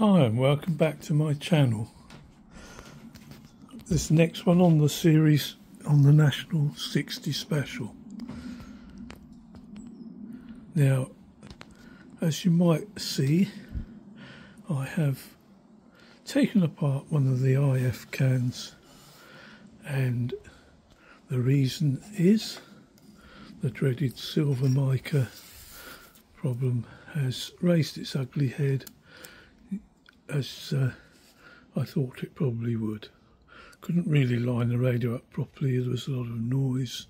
Hi and welcome back to my channel. This next one on the series on the National 60 special. Now, as you might see, I have taken apart one of the IF cans, and the reason is the dreaded silver mica problem has raised its ugly head, as I thought it probably would. Couldn't really line the radio up properly. There was a lot of noise.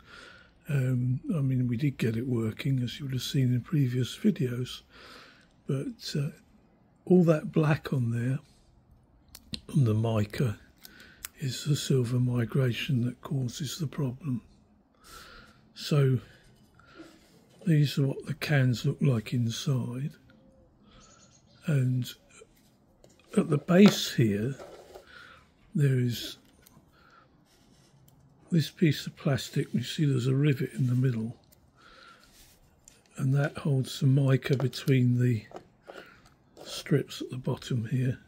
I mean, we did get it working, as you would have seen in previous videos, but all that black on there, on the mica, is the silver migration that causes the problem. So these are what the cans look like inside, and at the base here there is this piece of plastic. You see there's a rivet in the middle, and that holds the mica between the strips at the bottom here,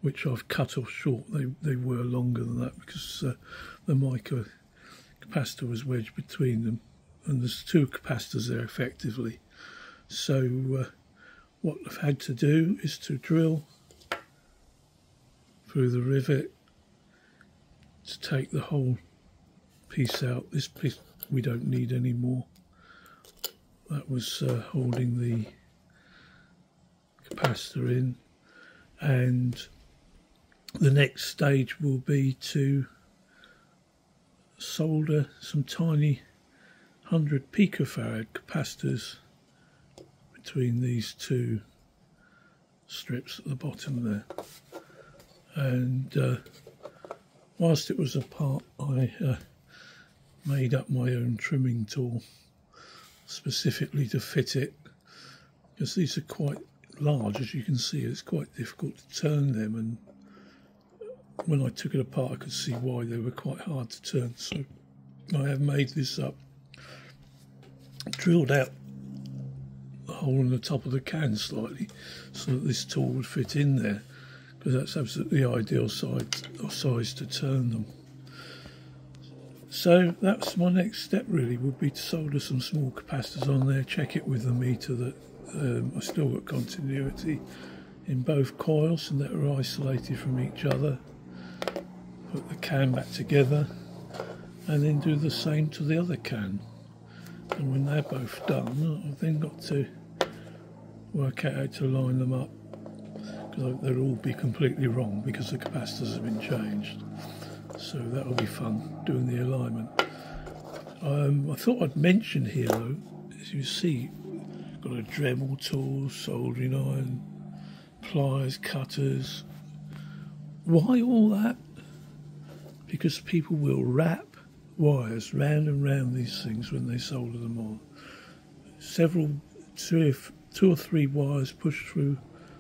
which I've cut off short. They were longer than that because the mica capacitor was wedged between them, and there's two capacitors there effectively. So what I've had to do is to drill through the rivet to take the whole piece out. This piece we don't need anymore. That was holding the capacitor in, and the next stage will be to solder some tiny 100 picofarad capacitors between these two strips at the bottom there. And whilst it was apart, I made up my own trimming tool specifically to fit it, because these are quite large. As you can see, it's quite difficult to turn them, and when I took it apart I could see why they were quite hard to turn. So I have made this up, drilled out the hole in the top of the can slightly so that this tool would fit in there, because that's absolutely the ideal size to turn them. So that's my next step really, would be to solder some small capacitors on there, check it with the meter that I still got continuity in both coils and that are isolated from each other, put the can back together, and then do the same to the other can. And when they're both done, I've then got to work out how to line them up, because they'll all be completely wrong because the capacitors have been changed. So that'll be fun, doing the alignment. I thought I'd mention here though, as you see, got a Dremel tool, soldering iron, pliers, cutters. Why all that? Because people will wrap wires round and round these things when they solder them on. Two or three wires pushed through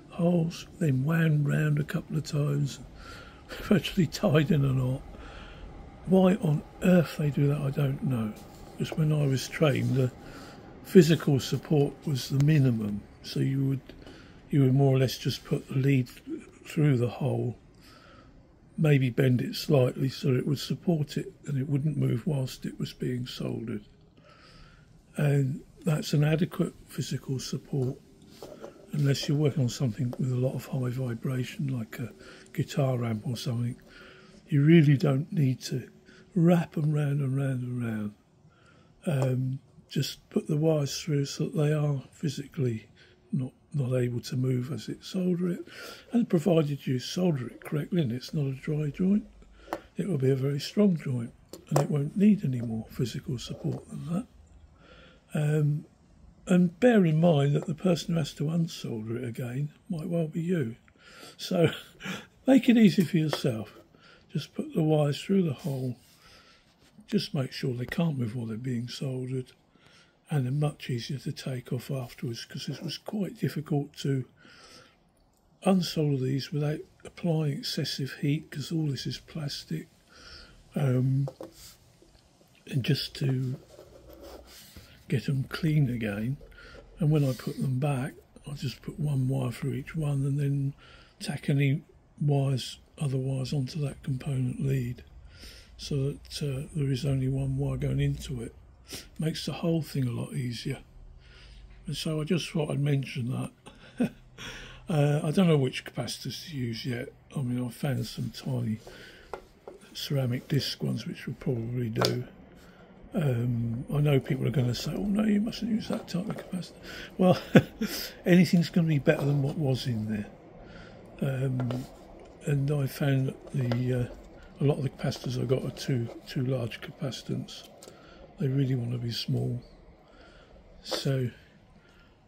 holes, then wound round a couple of times, virtually tied in a knot. Why on earth they do that, I don't know. Because when I was trained, the physical support was the minimum. So you would more or less just put the lead through the hole, maybe bend it slightly so it would support it and it wouldn't move whilst it was being soldered. And that's an adequate physical support, unless you're working on something with a lot of high vibration like a guitar amp or something. You really don't need to wrap them round and round and round. Just put the wires through so that they are physically not able to move as it solder it, and provided you solder it correctly and it's not a dry joint, it will be a very strong joint and it won't need any more physical support than that. And bear in mind that the person who has to unsolder it again might well be you. So make it easy for yourself. Just put the wires through the hole, just make sure they can't move while they're being soldered, and they're much easier to take off afterwards, because it was quite difficult to unsolder these without applying excessive heat, because all this is plastic, and just to get them clean again. And when I put them back, I just put one wire through each one, and then tack any wires, other wires onto that component lead, so that there is only one wire going into it. Makes the whole thing a lot easier. And so I just thought I'd mention that. I don't know which capacitors to use yet. I mean, I found some tiny ceramic disc ones which will probably do. I know people are going to say, oh no, you mustn't use that type of capacitor. Well, anything's going to be better than what was in there. And I found that a lot of the capacitors I got are too large capacitance. They really want to be small. So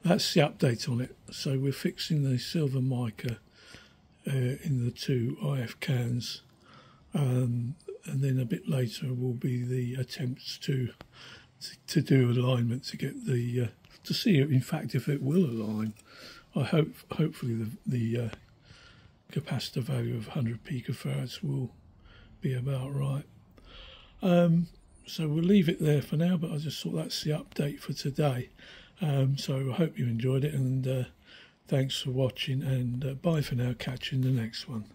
that's the update on it. So we're fixing the silver mica in the 2 IF cans, and then a bit later will be the attempts to do alignment to get the to see in fact if it will align. I hopefully the capacitor value of 100 picofarads will be about right. So we'll leave it there for now, but I just thought that's the update for today. So I hope you enjoyed it, and thanks for watching, and bye for now. Catch you in the next one.